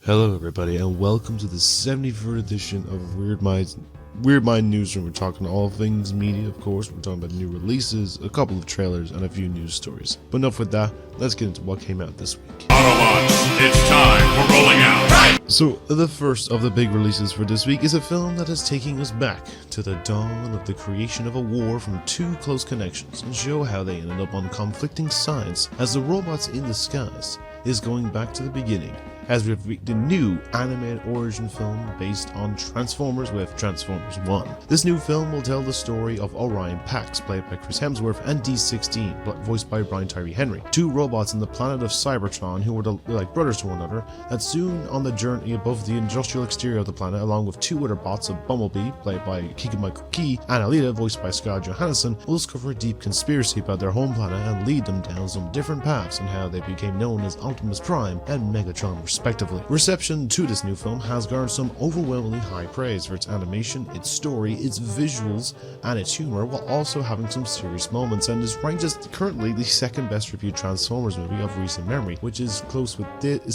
Hello everybody and welcome to the 74th edition of Weird Mind Newsroom. We're talking all things media, of course. We're talking about new releases, a couple of trailers, and a few news stories. But enough with that, let's get into what came out this week. Autobots, it's time, we're rolling out! Right! So, the first of the big releases for this week is a film that is taking us back to the dawn of the creation of a war from two close connections and show how they ended up on conflicting sides as the robots in the skies is going back to the beginning, as we've reached the new animated origin film based on Transformers with Transformers 1. This new film will tell the story of Orion Pax, played by Chris Hemsworth, and D16, voiced by Brian Tyree Henry, two robots on the planet of Cybertron who were like brothers to one another, that soon on the journey above the industrial exterior of the planet, along with two other bots of Bumblebee, played by Keegan-Michael Key, and Alita, voiced by Scarlett Johansson, will discover a deep conspiracy about their home planet and lead them down some different paths and how they became known as Optimus Prime and Megatron respectively. Reception to this new film has garnered some overwhelmingly high praise for its animation, its story, its visuals, and its humor, while also having some serious moments, and is ranked as currently the second best reviewed Transformers movie of recent memory, which is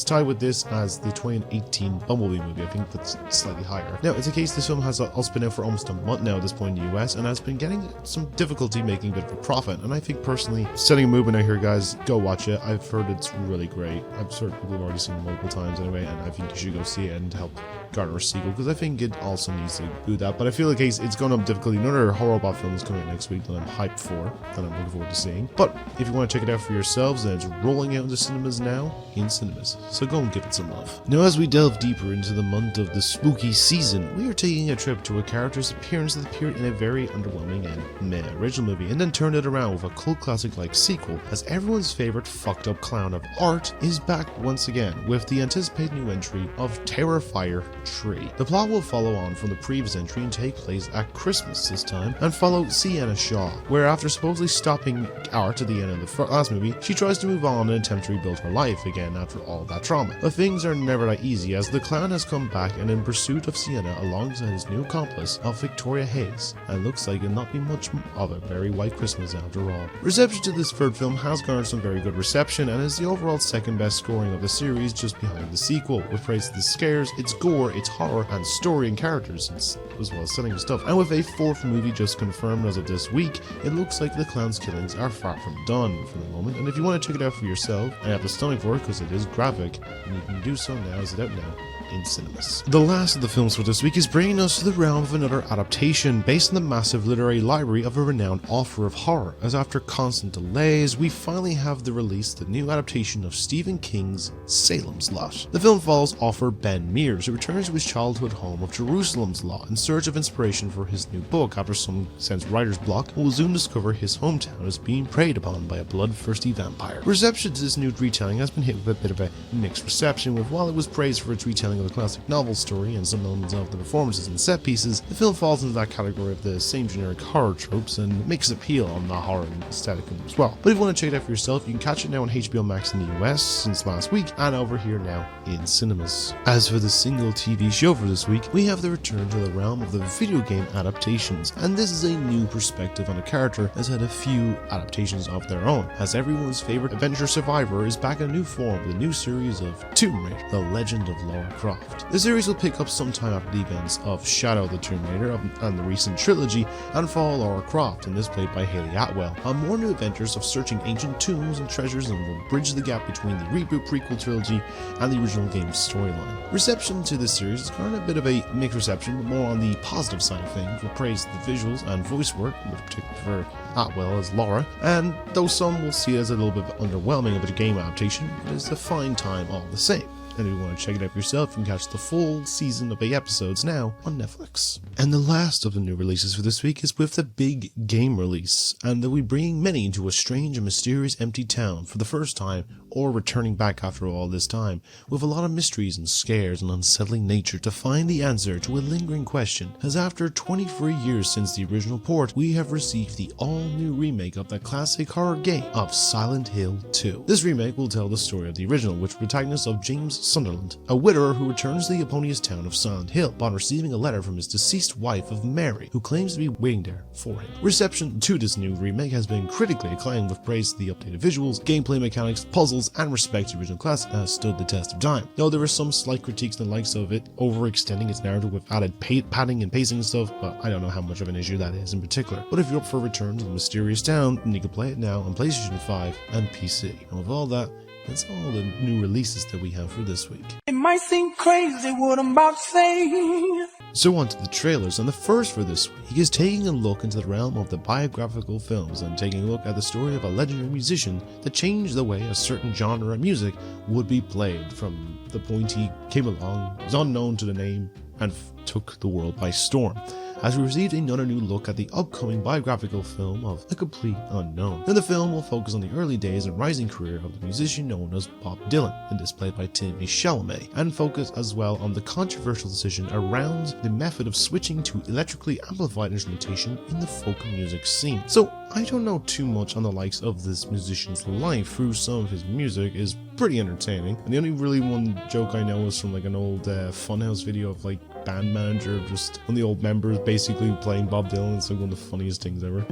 tied with this as the 2018 Bumblebee movie. I think that's slightly higher. Now, it's a case this film has also been out for almost a month now at this point in the US and has been getting some difficulty making a bit of a profit, and I think personally, setting a movement out here, guys, go watch it. I've heard it's really great. I'm certain people have already seen it multiple times anyway, and I think you should go see it and help garner a sequel, because I think it also needs to do that. But I feel like it's going to have difficulty. Another horror film is coming out next week that I'm hyped for, that I'm looking forward to seeing. But if you want to check it out for yourselves, then it's rolling out into cinemas now, in cinemas, so go and give it some love. Now, as we delve deeper into the month of the spooky season, we are taking a trip to a character's appearance that appeared in a very underwhelming and meh original movie, and then turned it around with a cult classic like sequel, as everyone's favorite fucked up clown of art is back once again with the anticipated new entry of Terrifier 3. The plot will follow on from the previous entry and take place at Christmas this time, and follow Sienna Shaw, where after supposedly stopping art at the end of the last movie, she tries to move on and attempt to rebuild her life again after all that trauma. But things are never that easy, as the clown has come back and in pursuit of Sienna alongside his new accomplice of Victoria Hayes, and looks like it'll not be much of a very white Christmas after all. Reception to this third film has garnered some very good reception and is the overall second best scoring of the series, just behind the sequel, with praise to the scares, its gore, its horror, and story and characters, as well as setting and stuff. And with a fourth movie just confirmed as of this week, it looks like the clown's killings are far from done for the moment. And if you want to check it out for yourself, I have the stomach for it because it is graphic, and you can do so now. Is it out now? In cinemas. The last of the films for this week is bringing us to the realm of another adaptation based on the massive literary library of a renowned author of horror, as after constant delays, we finally have the release of the new adaptation of Stephen King's Salem's Lot. The film follows author Ben Mears, who returns to his childhood home of Jerusalem's Lot in search of inspiration for his new book after some sense writer's block, and will soon discover his hometown is being preyed upon by a bloodthirsty vampire. Reception to this new retelling has been hit with a bit of a mixed reception, with while it was praised for its retelling of the classic novel story and some elements of the performances and set pieces, the film falls into that category of the same generic horror tropes and makes appeal on the horror aesthetic as well. But if you want to check it out for yourself, you can catch it now on HBO Max in the US since last week, and over here now in cinemas. As for the single TV show for this week, we have the return to the realm of the video game adaptations, and this is a new perspective on a character that's had a few adaptations of their own, as everyone's favorite adventure survivor is back in a new form with a new series of Tomb Raider: The Legend of Lara Croft. The series will pick up sometime after the events of Shadow of the Tomb Raider and the recent trilogy, and follow Lara Croft, and this played by Hayley Atwell, on more new adventures of searching ancient tombs and treasures, and will bridge the gap between the reboot prequel trilogy and the original game's storyline. Reception to this series is kind of a bit of a mixed reception, but more on the positive side of things, with praise to the visuals and voice work, in particular for Atwell as Laura, and though some will see it as a little bit underwhelming of a game adaptation, it is a fine time all the same. And if you want to check it out for yourself, you can catch the full season of 8 episodes now on Netflix. And the last of the new releases for this week is with the big game release, and they'll be bringing many into a strange and mysterious empty town for the first time, or returning back after all this time, with a lot of mysteries and scares and unsettling nature to find the answer to a lingering question, as after 23 years since the original port, we have received the all-new remake of the classic horror game of Silent Hill 2. This remake will tell the story of the original, which protagonists of James Sunderland, a widower who returns to the eponymous town of Silent Hill upon receiving a letter from his deceased wife of Mary, who claims to be waiting there for him. Reception to this new remake has been critically acclaimed with praise to the updated visuals, gameplay mechanics, puzzles, and respect to the original classic has stood the test of time. Though there are some slight critiques and the likes of it overextending its narrative with added padding and pacing and stuff, but I don't know how much of an issue that is in particular. But if you're up for a return to the mysterious town, then you can play it now on PlayStation 5 and PC. And with all that, that's all the new releases that we have for this week. It might seem crazy what I'm about to say. So on to the trailers, and the first for this week is taking a look into the realm of the biographical films and taking a look at the story of a legendary musician that changed the way a certain genre of music would be played from the point he came along, was unknown to the name, and took the world by storm, as we received another new look at the upcoming biographical film of The Complete Unknown. Now the film will focus on the early days and rising career of the musician known as Bob Dylan, and this played by Timothée Chalamet, and focus as well on the controversial decision around the method of switching to electrically amplified instrumentation in the folk music scene. So I don't know too much on the likes of this musician's life through some of his music is pretty entertaining, and the only really one joke I know is from like an old Funhouse video of like band manager, just one of the old members basically playing Bob Dylan. It's like one of the funniest things ever.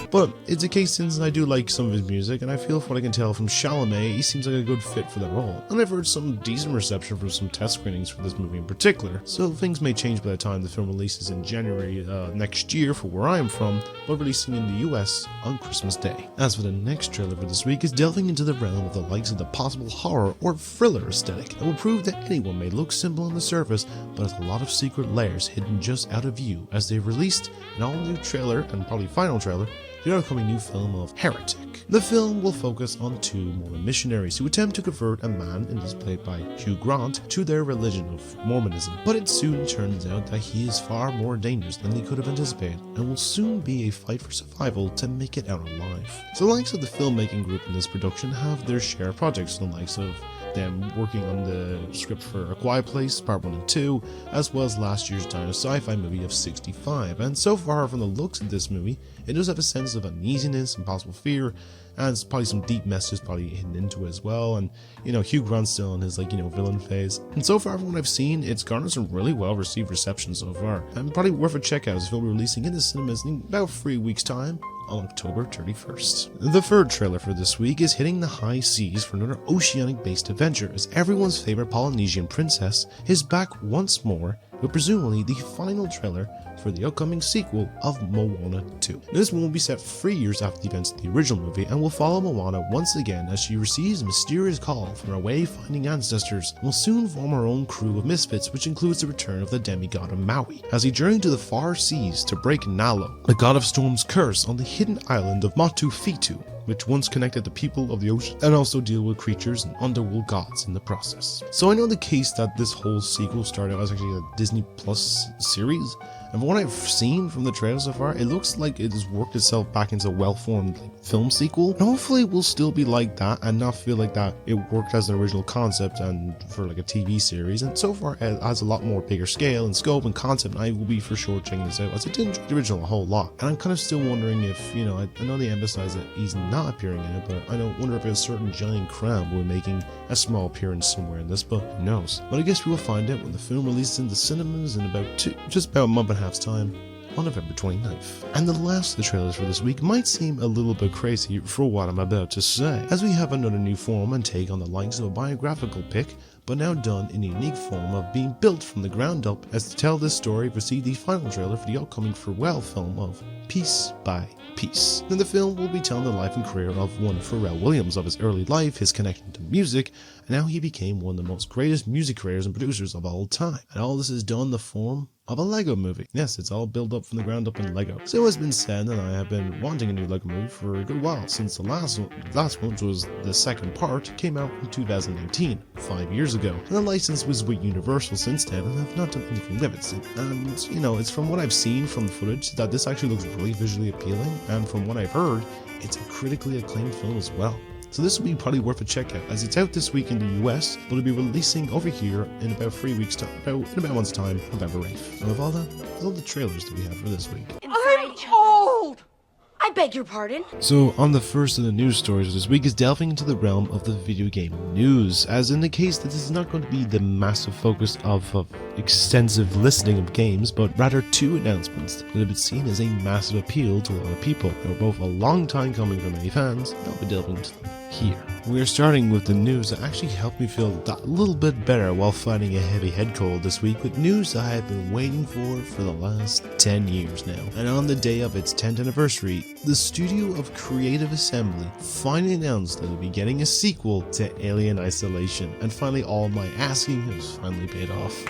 But it's a case since I do like some of his music, and I feel from what I can tell from Chalamet, he seems like a good fit for the role. And I've heard some decent reception from some test screenings for this movie in particular, so things may change by the time the film releases in January next year for where I am from, but releasing in the US on Christmas Day. As for the next trailer for this week is delving into the realm of the likes of the possible horror or thriller aesthetic that will prove that anyone may look simple on the surface, but has a lot of secret layers hidden just out of view, as they've released an all-new trailer, and probably final trailer, the upcoming new film of Heretic. The film will focus on two Mormon missionaries who attempt to convert a man, and is played by Hugh Grant, to their religion of Mormonism. But it soon turns out that he is far more dangerous than they could have anticipated, and will soon be a fight for survival to make it out alive. So the likes of the filmmaking group in this production have their share of projects, the likes of them working on the script for A Quiet Place Part 1 and 2, as well as last year's dino sci-fi movie of 65, and so far from the looks of this movie, it does have a sense of uneasiness and possible fear, and it's probably some deep messages probably hidden into it as well, and Hugh Grant's still in his villain phase, and so far from what I've seen, it's garnered some really well received reception so far, and probably worth a check out as it will be releasing in the cinemas in about 3 weeks time, on October 31st. The third trailer for this week is hitting the high seas for another oceanic-based adventure, as everyone's favorite Polynesian princess is back once more with presumably the final trailer for the upcoming sequel of Moana 2. This one will be set 3 years after the events of the original movie, and will follow Moana once again as she receives a mysterious call from her way-finding ancestors, and will soon form her own crew of misfits, which includes the return of the demigod of Maui, as he journeyed to the far seas to break Nalo, the god of storm's curse on the hidden island of Matu Fitu, which once connected the people of the ocean, and also deal with creatures and underworld gods in the process. So I know the case that this whole sequel started out as actually a Disney Plus series, and from what I've seen from the trailer so far, it looks like it has worked itself back into a well-formed film sequel, and hopefully it will still be like that and not feel like that it worked as an original concept and for like a TV series, and so far it has a lot more bigger scale and scope and concept, and I will be for sure checking this out, as I did enjoy the original a whole lot. And I'm kind of still wondering if, I know they emphasize that he's not appearing in it, but I don't wonder if a certain giant crab will be making a small appearance somewhere in this, but who knows. But I guess we will find out when the film releases in the cinemas in just about a month and a half's time, on November 29th. And the last of the trailers for this week might seem a little bit crazy for what I'm about to say, as we have another new form and take on the likes of a biographical pick, but now done in a unique form of being built from the ground up, as to tell this story received the final trailer for the upcoming farewell film of Piece by Piece. Now the film will be telling the life and career of one Pharrell Williams, of his early life, his connection to music, and how he became one of the most greatest music creators and producers of all time. And all this is done in the form of a Lego movie. Yes, it's all built up from the ground up in Lego. So it's been said that I have been wanting a new Lego movie for a good while, since the last one, which was the second part, came out in 2019, 5 years ago. And the license was with Universal since then, and I've not done anything with it. And, it's from what I've seen from the footage that this actually looks really visually appealing, and from what I've heard, it's a critically acclaimed film as well. So this will be probably worth a check out, as it's out this week in the US, but it'll be releasing over here in about 3 weeks time, in about a month's time, November 8th. And with all that, that's all the trailers that we have for this week. I'm old! I've beg your pardon? So on the first of the news stories of this week is delving into the realm of the video game news, as indicates that this is not going to be the massive focus of extensive listening of games, but rather two announcements that have been seen as a massive appeal to a lot of people. They were both a long time coming for many fans, and I'll be delving into them here. We are starting with the news that actually helped me feel a little bit better while fighting a heavy head cold this week, with news that I have been waiting for the last 10 years now. And on the day of its 10th anniversary, the studio of Creative Assembly finally announced that it will be getting a sequel to Alien Isolation, and finally all my asking has finally paid off.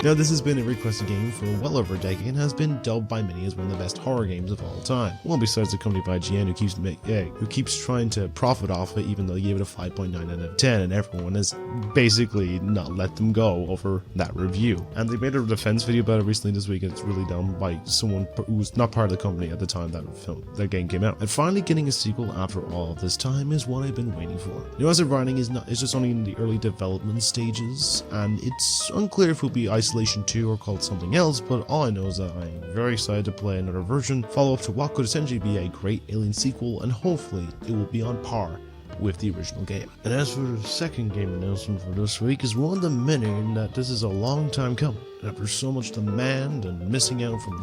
Now, this has been a requested game for well over a decade and has been dubbed by many as one of the best horror games of all time. Well, besides the company by IGN who keeps trying to profit off it, even though they gave it a 5.9 out of 10, and everyone has basically not let them go over that review. And they made a defense video about it recently this week, and it's really done by someone who was not part of the company at the time that game came out. And finally getting a sequel after all of this time is what I've been waiting for. Now, as of writing is just only in the early development stages, and it's unclear if it will be Isolation 2 or called something else, but all I know is that I'm very excited to play another version, follow up to what could essentially be a great Alien sequel, and hopefully it will be on par with the original game. And as for the second game announcement for this week is one of the many in that this is a long time coming. And after so much demand and missing out from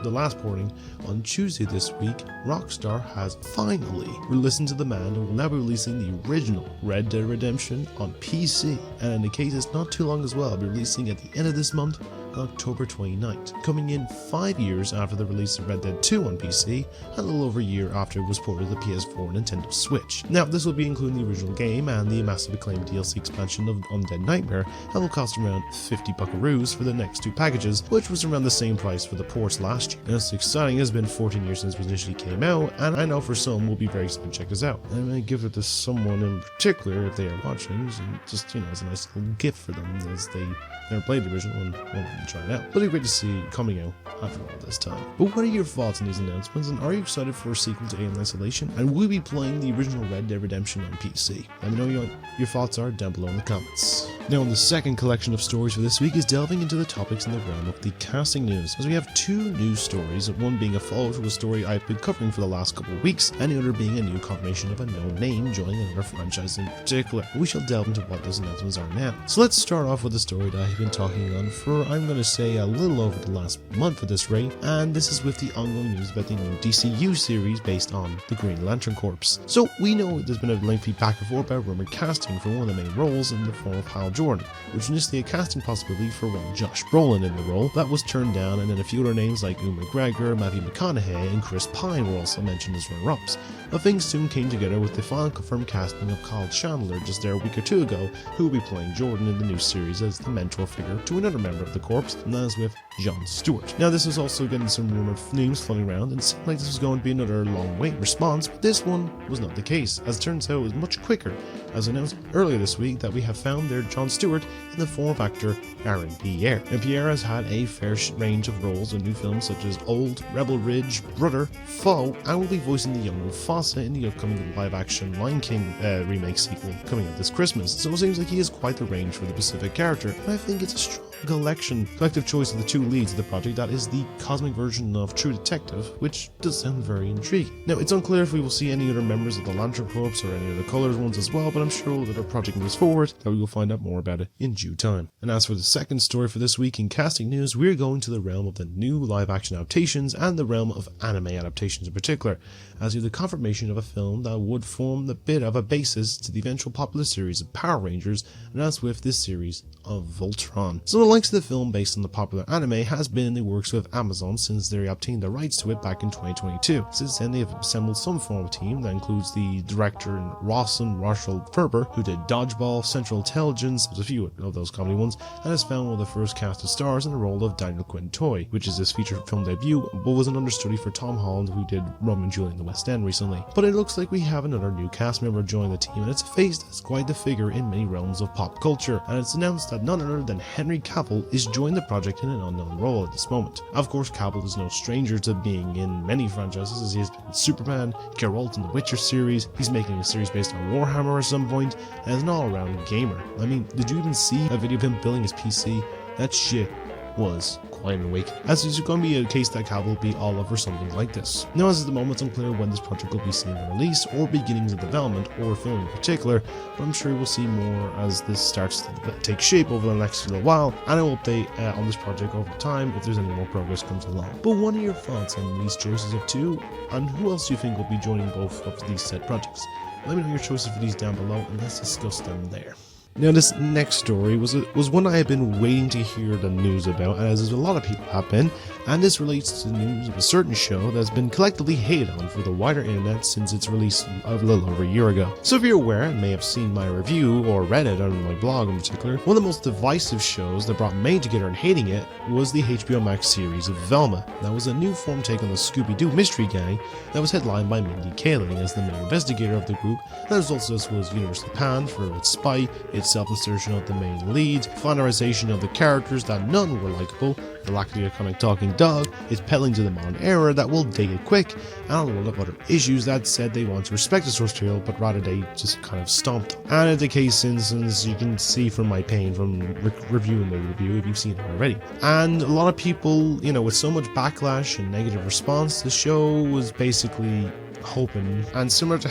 the last porting, on Tuesday this week, Rockstar has finally listened to the man and will now be releasing the original Red Dead Redemption on PC. And in the case it's not too long as well, it'll be releasing at the end of this month, October 29th, coming in 5 years after the release of Red Dead 2 on PC, and a little over a year after it was ported to the PS4 and Nintendo Switch. Now, this will be including the original game and the massive acclaimed DLC expansion of Undead Nightmare, and will cost around 50 buckaroos for the next two packages, which was around the same price for the ports last year. Now, it's exciting. It has been 14 years since it initially came out, and I know for some will be very excited to check this out. And I may give it to someone in particular if they are watching, and just, as a nice little gift for them, as they never played the original and want to try it out. But it'd be great to see it coming out after all this time. But what are your thoughts on these announcements, and are you excited for a sequel to Alien Isolation? And will you be playing the original Red Dead Redemption on PC? Let me know what your thoughts are down below in the comments. Now, the second collection of stories for this week is delving into the topics in the realm of the casting news, as we have two news stories, one being a follow to a story I've been covering for the last couple of weeks, and the other being a new confirmation of a known name joining another franchise in particular. We shall delve into what those announcements are now. So let's start off with a story that I've been talking on for, I'm going to say, a little over the last month at this rate, and this is with the ongoing news about the new DCU series based on the Green Lantern Corps. So we know there's been a lengthy back and forth about rumored casting for one of the main roles in the form of Hal Jordan, which was initially a casting possibility for one Josh Brolin in the role. That was turned down, and then a few other names like Ewan McGregor, Matthew McConaughey, and Chris Pine were also mentioned as runner-ups. But things soon came together with the final confirmed casting of Kyle Chandler just there a week or two ago, who will be playing Jordan in the new series as the mentor figure to another member of the Corps, and that is with Jon Stewart. Now, this was also getting some rumored names floating around, and it seemed like this was going to be another long wait response, but this one was not the case. As it turns out, it was much quicker, as announced earlier this week that we have found their Jon Stewart in the form of actor Aaron Pierre. And Pierre has had a fair range of roles in new films such as Old, Rebel Ridge, Brother, Foe, and will be voicing the young Mufasa in the upcoming live-action Lion King remake sequel coming out this Christmas. So it seems like he has quite the range for the Pacific character, and I think it's a strong collective choice of the two leads of the project that is the cosmic version of True Detective, which does sound very intriguing. Now, it's unclear if we will see any other members of the Lantern Corps or any other Colors ones as well, but I'm sure that our project moves forward that we will find out more about it in due time. And as for the second story for this week in casting news, we're going to the realm of the new live-action adaptations and the realm of anime adaptations in particular, as you have the confirmation of a film that would form the bit of a basis to the eventual popular series of Power Rangers, and as with this series of Voltron. So the likes of the film based on the popular anime has been in the works with Amazon since they obtained the rights to it back in 2022. Since then, they have assembled some form of team that includes the director Rawson Marshall Ferber, who did Dodgeball, Central Intelligence, there's a few of those comedy ones, and has found one of the first cast of stars in the role of Daniel Quintoy, which is his feature film debut, but was an understudy for Tom Holland, who did Romeo and Juliet in the West End recently. But it looks like we have another new cast member joining the team, and it's a face that's quite the figure in many realms of pop culture, and it's announced that none other than Henry Cavill is joining the project in an unknown role at this moment. Of course, Cavill is no stranger to being in many franchises, as he has been Superman, Geralt in the Witcher series, he's making a series based on Warhammer at some point, and is an all-around gamer. I mean, did you even see a video of him building his PC? That shit was quite an awakening, as it's going to be a case that Cal will be all over something like this. Now, as of the moment, it's unclear when this project will be seen for release, or beginnings of development, or film in particular, but I'm sure we'll see more as this starts to take shape over the next little while, and I will update on this project over time if there's any more progress comes along. But what are your thoughts on these choices of two, and who else do you think will be joining both of these said projects? Let me know your choices for these down below, and let's discuss them there. Now, this next story was one I had been waiting to hear the news about, as a lot of people have been, and this relates to the news of a certain show that has been collectively hated on for the wider internet since its release a little over a year ago. So if you're aware and may have seen my review or read it on my blog in particular, one of the most divisive shows that brought many together in hating it was the HBO Max series of Velma. That was a new form take on the Scooby-Doo mystery gang that was headlined by Mindy Kaling as the main investigator of the group. That was universally panned for its spite, its self-assertion of the main lead, flannerization of the characters that none were likable, the lack of the iconic talking dog, its peddling to the modern era that will date it quick, and a lot of other issues that said they want to respect the source material, but rather they just kind of stomped on. And in the case instance, you can see from my pain from reviewing the review if you've seen it already. And a lot of people, with so much backlash and negative response, the show was basically hoping, and similar to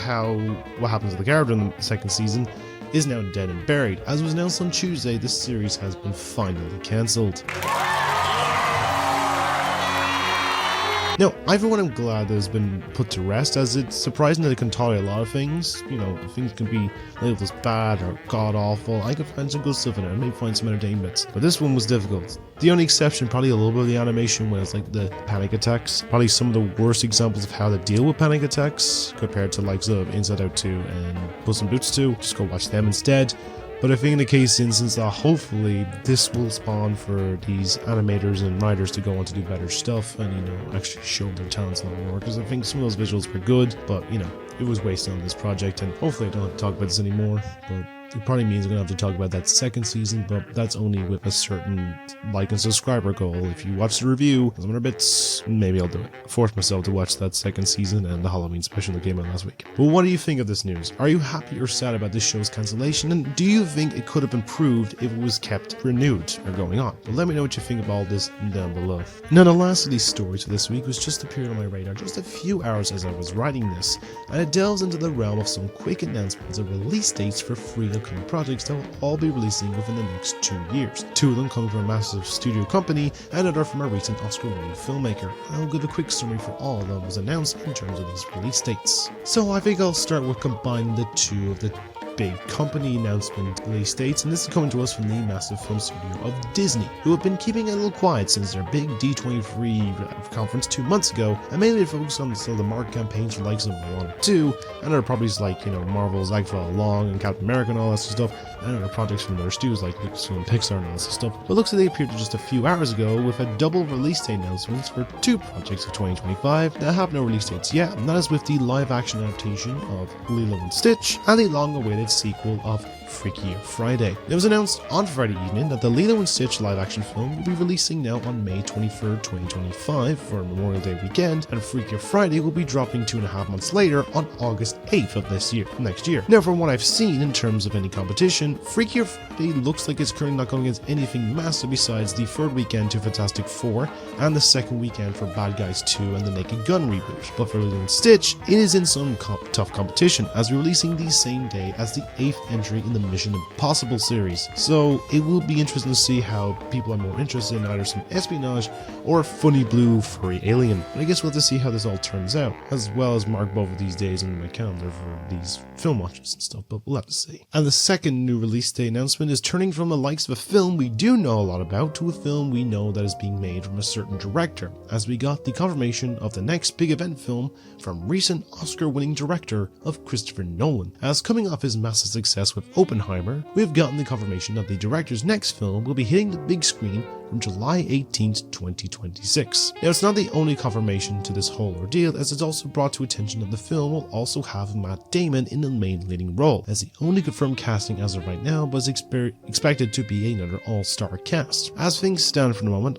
what happens to the character in the second season, is now dead and buried. As was announced on Tuesday, this series has been finally cancelled. Now, I for one am glad that it's been put to rest, as it's surprising that it can tolerate a lot of things. Things can be labeled as bad or god-awful. I could find some good stuff in it, I may find some entertaining bits. But this one was difficult. The only exception, probably a little bit of the animation, when it's like the panic attacks. Probably some of the worst examples of how to deal with panic attacks, compared to likes of Inside Out 2 and Puss in Boots 2. Just go watch them instead. But I think in the case instance that hopefully this will spawn for these animators and writers to go on to do better stuff and actually show their talents a lot more, because I think some of those visuals were good, but it was wasted on this project, and hopefully I don't have to talk about this anymore. But it probably means I'm gonna have to talk about that second season, but that's only with a certain like and subscriber goal. If you watch the review, some other bits, maybe I'll do it. I forced myself to watch that second season and the Halloween special that came out last week. But what do you think of this news? Are you happy or sad about this show's cancellation? And do you think it could have improved if it was kept renewed or going on? Well, let me know what you think of all this down below. Now, the last of these stories for this week was just appeared on my radar just a few hours as I was writing this, and it delves into the realm of some quick announcements of release dates for free upcoming projects that will all be releasing within the next 2 years. 2 of them coming from a massive studio company, and another from a recent Oscar-winning filmmaker. I'll give a quick summary for all of them was announced in terms of these release dates. So I think I'll start with combining the two of the big company announcement release dates, and this is coming to us from the massive film studio of Disney, who have been keeping a little quiet since their big D23 conference 2 months ago, and mainly focused on the market campaigns for likes of Moana 2, and other properties like Marvel's Agfa Along and Captain America and all that sort of stuff, and other projects from their studios like Lucasfilm, Pixar and all that sort of stuff. But looks like they appeared just a few hours ago with a double release date announcements for 2 projects of 2025 that have no release dates yet, and that is with the live-action adaptation of Lilo and Stitch and the long-awaited sequel of Freakier Friday. It was announced on Friday evening that the Lilo and Stitch live-action film will be releasing now on May 23rd, 2025 for Memorial Day weekend, and Freakier Friday will be dropping 2.5 months later on August 8th of next year. Now, from what I've seen in terms of any competition, Freakier Friday looks like it's currently not going against anything massive besides the third weekend to Fantastic Four and the second weekend for Bad Guys 2 and the Naked Gun reboot. But for Lilo and Stitch, it is in some tough competition, as we're releasing the same day as the 8th entry in the Mission Impossible series. So it will be interesting to see how people are more interested in either some espionage or a funny blue furry alien. And I guess we'll have to see how this all turns out, as well as mark both of these days in my calendar for these film watches and stuff, but we'll have to see. And the second new release day announcement is turning from the likes of a film we do know a lot about to a film we know that is being made from a certain director, as we got the confirmation of the next big event film from recent Oscar-winning director of Christopher Nolan. As coming off his massive success with Oppenheimer, we have gotten the confirmation that the director's next film will be hitting the big screen from July 18th, 2026. Now, it's not the only confirmation to this whole ordeal, as it's also brought to attention that the film will also have Matt Damon in the main leading role, as the only confirmed casting as of right now was expected to be another all-star cast. As things stand for the moment,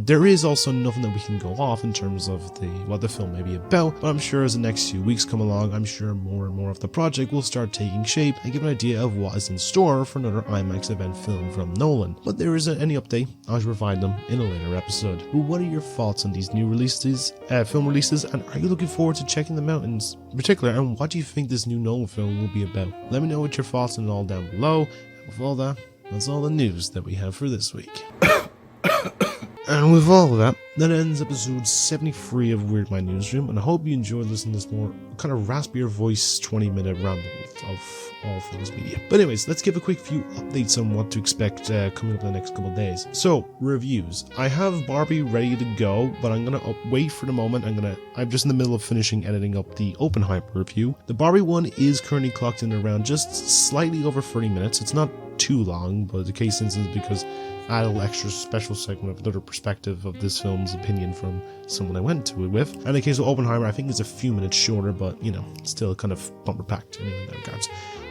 there is also nothing that we can go off in terms of what the film may be about, but I'm sure as the next few weeks come along, I'm sure more and more of the project will start taking shape and give an idea of what is in store for another IMAX event film from Nolan. But there isn't any update on I shall provide them in a later episode. But what are your thoughts on these new releases, film releases, and are you looking forward to checking them out in particular, and what do you think this new Nolan film will be about? Let me know what your thoughts on it all down below, and with all that, that's all the news that we have for this week. And with all of that, that ends episode 73 of Weird My Newsroom, and I hope you enjoyed listening to this more kind of raspier voice 20-minute ramble of all things media. But anyways, let's give a quick few updates on what to expect coming up in the next couple of days. So, reviews. I have Barbie ready to go, but I'm gonna wait for the moment. I'm just in the middle of finishing editing up the Oppenheimer review. The Barbie one is currently clocked in around just slightly over 30 minutes. It's not too long, but the case instance because I had a little extra special segment of another perspective of this film's opinion from someone I went to it with. And in the case of Oppenheimer, I think it's a few minutes shorter, but you know, still kind of bumper packed anyway in that regards.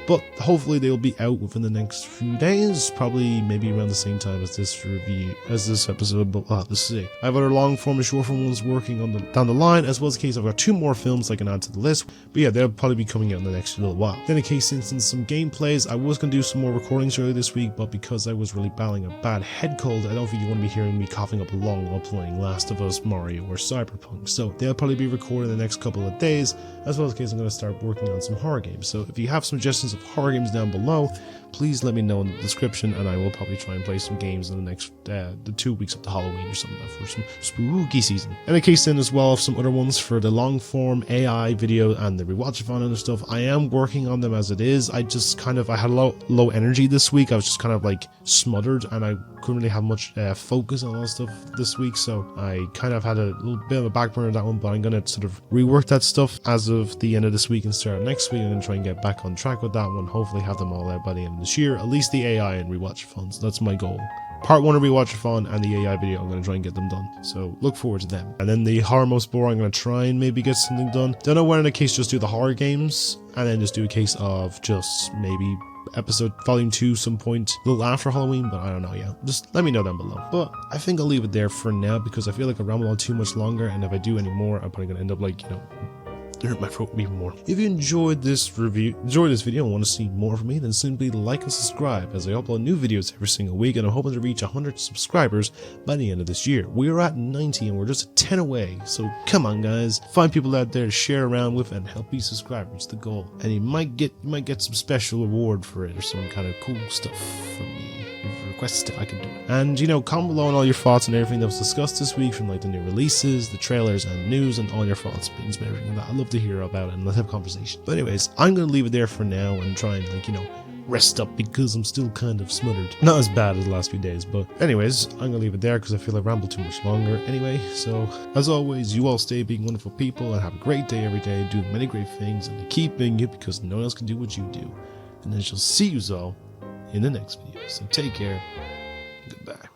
But hopefully they'll be out within the next few days, probably maybe around the same time as this episode, but we'll have to see. I have other long form and short form ones working on down the line, as well as the case I've got 2 more films I can add to the list, but yeah, they'll probably be coming out in the next little while. Then in case instance some gameplays, I was going to do some more recordings earlier this week, but because I was really battling a bad head cold, I don't think you want to be hearing me coughing up along while playing Last of Us, Mario, or Cyberpunk, so they'll probably be recorded in the next couple of days, as well as the case I'm going to start working on some horror games. So if you have suggestions of horror games down below, please let me know in the description, and I will probably try and play some games in the next the 2 weeks up to Halloween or something for some spooky season. And in case then as well, some other ones for the long form AI video and the rewatchathon and other stuff. I am working on them as it is. I had low energy this week. I was just kind of like smothered, and I couldn't really have much focus on all that stuff this week, so I kind of had a little bit of a back burner on that one, but I'm going to sort of rework that stuff as of the end of this week and start next week. I'm going to try and get back on track with that one, hopefully have them all out by the end of this year, at least the AI and rewatchathons. That's my goal. Part 1 of rewatchathon and the AI video, I'm going to try and get them done, so look forward to them. And then the horror most boring, I'm going to try and maybe get something done. Don't know when in a case just do the horror games, and then just do a case of just maybe episode volume 2 some point a little after Halloween, but I don't know yet. Just let me know down below. But I think I'll leave it there for now, because I feel like I ramble on too much longer, and if I do any more, I'm probably going to end up like, you know, hurt my throat even more. If you enjoyed this video and want to see more from me, then simply like and subscribe, as I upload new videos every single week, and I'm hoping to reach 100 subscribers by the end of this year. We're at 90 and we're just a 10 away, so come on guys, find people out there to share around with and help me subscribe reach the goal, and you might get some special reward for it or some kind of cool stuff from me. Request it, I can do it. And you know, comment below on all your thoughts on everything that was discussed this week, from like the new releases, the trailers, and news, and all your thoughts, opinions, and everything like that. I'd love to hear about it, and let's have a conversation. But anyways, I'm gonna leave it there for now and try and, like, you know, rest up, because I'm still kind of smothered. Not as bad as the last few days, but anyways, I'm gonna leave it there because I feel I ramble too much longer anyway. So as always, you all stay being wonderful people and have a great day every day, doing many great things, and keep being you, because no one else can do what you do. And I shall see you all in the next video. So take care. Goodbye.